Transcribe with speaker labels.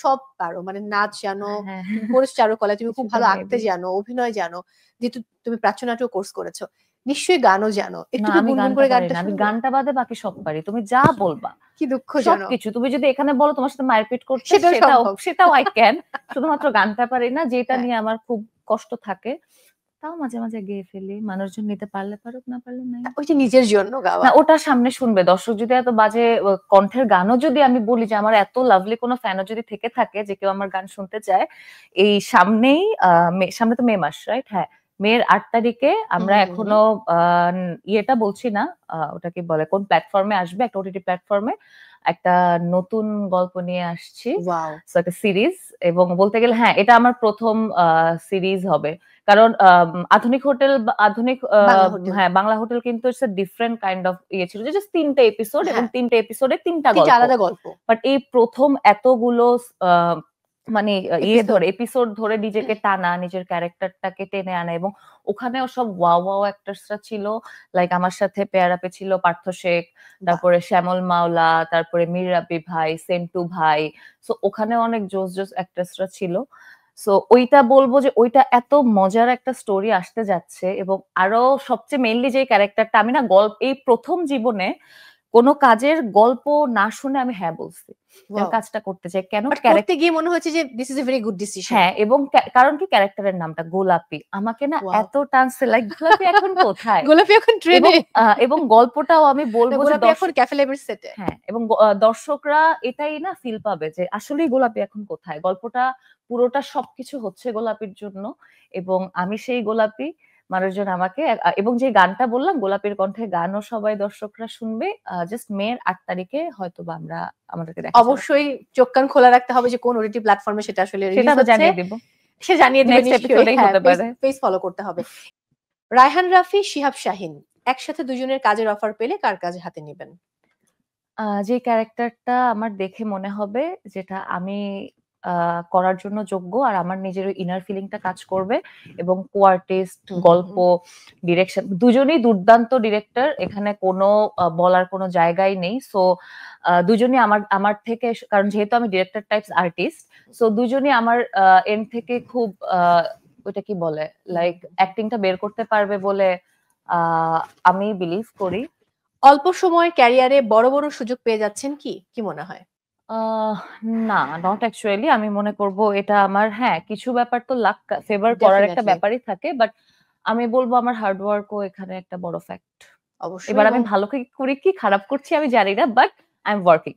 Speaker 1: সব পারো, মানে নাচ জানো,
Speaker 2: হ্যাঁ
Speaker 1: তুমি করেছো চারুকলা, তুমি খুব
Speaker 2: কিছুটা
Speaker 1: ভালো আঁকতে
Speaker 2: maybe।
Speaker 1: জানো, অভিনয় জানো, যেহেতু তুমি প্রাচ্যনাট্য কোর্স করেছো, নিশ্চয়ই গানও জানো। একটু
Speaker 2: না
Speaker 1: কি
Speaker 2: আমি
Speaker 1: গুনগুন
Speaker 2: গানটা
Speaker 1: করে
Speaker 2: পারি
Speaker 1: গানটা
Speaker 2: না, আমি
Speaker 1: শুনবে?
Speaker 2: গানটা বাদে বাকি সব পারি, তুমি যা বলবা
Speaker 1: কি দুঃখজনক।
Speaker 2: সবকিছু। তুমি যদি এখানে বলো তোমার সাথে মারপিট করতে,
Speaker 1: সেটাও
Speaker 2: সেটাও
Speaker 1: সম্ভব।
Speaker 2: সেটাও আই ক্যান। শুধুমাত্র গানটা পারি না, যেটা
Speaker 1: হ্যাঁ,
Speaker 2: নিয়ে আমার খুব কষ্ট থাকে, তাও মাঝে মাঝে গেয়ে ফেলি। মানুষজন নিতে পারলে পারুক, না পারলে নাই।
Speaker 1: ওই যে নিজের জন্য
Speaker 2: না
Speaker 1: গাওয়া।
Speaker 2: ওটা সামনে শুনবে দর্শক, যদি এত বাজে কণ্ঠের গানও যদি আমি বলি, যে আমার এত লাভলি কোনো ফ্যানও যদি থেকে থাকে যে কেউ আমার গান শুনতে চায়, এই সামনেই সামনে তো মে মাস, রাইট? হ্যাঁ, মের 8 তারিখে
Speaker 1: হুম
Speaker 2: আমরা
Speaker 1: হুম হুম।
Speaker 2: এখনো ইয়েটা বলছি না, ওটা কি বলে, কোন প্ল্যাটফর্মে আসবে, একটা ওটিটি প্ল্যাটফর্মে একটা নতুন গল্প নিয়ে আসছি।
Speaker 1: ওয়াও।
Speaker 2: So, একটা সিরিজ, এবং বলতে গেলে হ্যাঁ এটা আমার প্রথম সিরিজ হবে। কারণ আধুনিক হোটেল, আধুনিক
Speaker 1: বাংলা হোটেল।
Speaker 2: হ্যাঁ বাংলা হোটেল কিন্তু it's a different kind of ইয়ে ছিল, যে জাস্ট 3টে এপিসোড এবং
Speaker 1: হ্যাঁ,
Speaker 2: 3টে এপিসোডে 3টা
Speaker 1: তিনটা
Speaker 2: গল্প।
Speaker 1: আলাদা গল্প।
Speaker 2: বাট এই প্রথম এতগুলো আহ, মানে ইয়ে
Speaker 1: এপিসোড।
Speaker 2: ধরে, এপিসোড ধরে নিজেকে টানা, নিজের ক্যারেক্টারটাকে টেনে আনা, এবং ওখানেও সব ওয়াও ওয়াও অ্যাক্টরসরা ছিল। লাইক আমার সাথে পেয়ার আপে ছিল পার্থ শেখ,
Speaker 1: বাহ।
Speaker 2: তারপরে শ্যামল মাওলা, তারপরে মীর রাব্বি ভাই, সেন্টু ভাই। সো ওখানে অনেক জোস জোস অ্যাক্ট্রেসরা ছিল। সো ওইটা বলবো যে ওইটা এত মজার একটা স্টোরি আসতে যাচ্ছে, এবং আরো সবচেয়ে মেইনলি যে ক্যারেক্টারটা, আমি না গল্প এই প্রথম জীবনে কোনো কাজের গল্প না শুনে আমি হ্যাঁ বলছি, যে আমি
Speaker 1: ওয়াও।
Speaker 2: কাজটা করতে চাই। কেন?
Speaker 1: বাট করতে গিয়ে মনে হচ্ছে যে this is a very good decision.
Speaker 2: হ্যাঁ, এবং কারণ কি, ক্যারেক্টারের নামটা গোলাপি আমাকে না
Speaker 1: ওয়াও।
Speaker 2: এত টানছে, লাইক গোলাপি এখন কোথায়।
Speaker 1: গোলাপি এখন
Speaker 2: এবং
Speaker 1: ট্রেনে।
Speaker 2: এবং গল্পটাও আমি
Speaker 1: না,
Speaker 2: বলবো যে
Speaker 1: গোলাপি এখন
Speaker 2: দর্শক,
Speaker 1: ক্যাফে লেবের সেটে।
Speaker 2: হ্যাঁ, এবং দর্শকরা এটাই না ফিল পাবে যে আসলেই গোলাপি এখন কোথায়। গল্পটা পুরোটা সবকিছু হচ্ছে গোলাপির জন্য, এবং আমি সেই গোলাপি। মানুষজন আমাকে এবং যে গানটা বললাম গোলাপীর কণ্ঠে, গানও সবাই দর্শকরা শুনবে। জাস্ট মের 8 তারিখে হয়তো বা আমরা আমাদেরকে দেখা যাবে।
Speaker 1: অবশ্যই চোখ কান খোলা রাখতে হবে যে কোন ওটিটি প্ল্যাটফর্মে সেটা আসলে
Speaker 2: সেটা
Speaker 1: রিলিজ
Speaker 2: আমি
Speaker 1: হচ্ছে।
Speaker 2: জানিয়ে দিব,
Speaker 1: সে জানিয়ে দিবে
Speaker 2: নেক্সট
Speaker 1: নিশ্চয়ই।
Speaker 2: এপিসোডেই
Speaker 1: হ্যাঁ,
Speaker 2: হতে
Speaker 1: পেজ
Speaker 2: পারে।
Speaker 1: পেজ ফলো করতে হবে। রায়হান রাফি, শিহাব শাহিন একসাথে দুজনের কাজের অফার পেলে কার কাজ হাতে নেবেন?
Speaker 2: যে ক্যারেক্টারটা আমার দেখে মনে হবে যেটা আমি করার জন্য যোগ্য, আর আমার নিজের ইনার ফিলিংটা কাজ করবে, এবং কো আর্টিস্ট,
Speaker 1: হুম হুম
Speaker 2: গল্প,
Speaker 1: হুম।
Speaker 2: ডিরেকশন দুজনেই দুর্দান্ত ডিরেক্টর, এখানে কোনো বলার কোনো জায়গাই নেই। সো দুজনই আমার আমার থেকে, কারণ যেহেতু আমি ডিরেক্টর টাইপস আর্টিস্ট, সো দুজনই আমার এন্ড থেকে খুব ওইটা কি বলে,
Speaker 1: হুম
Speaker 2: লাইক
Speaker 1: হুম।
Speaker 2: অ্যাক্টিংটা বের করতে পারবে বলে আমি বিলিভ করি।
Speaker 1: অল্প সময়ের ক্যারিয়ারে বড় বড় সুযোগ পেয়ে যাচ্ছেন কি, কি মনে হয়?
Speaker 2: আহ না, নট অ্যাকচুয়ালি। আমি মনে করব এটা আমার, হ্যাঁ কিছু ব্যাপার তো লাক ফেভার করার একটা
Speaker 1: ডেফিনেটলি।
Speaker 2: ব্যাপারই থাকে, বাট আমি বলবো আমার হার্ড ওয়ার্কও এখানে একটা বড় ফ্যাক্ট।
Speaker 1: অবশ্যই।
Speaker 2: এবার আমি
Speaker 1: এবং
Speaker 2: ভালো করি কি খারাপ করছি আমি জানি না, বাট আই এম ওয়ার্কিং।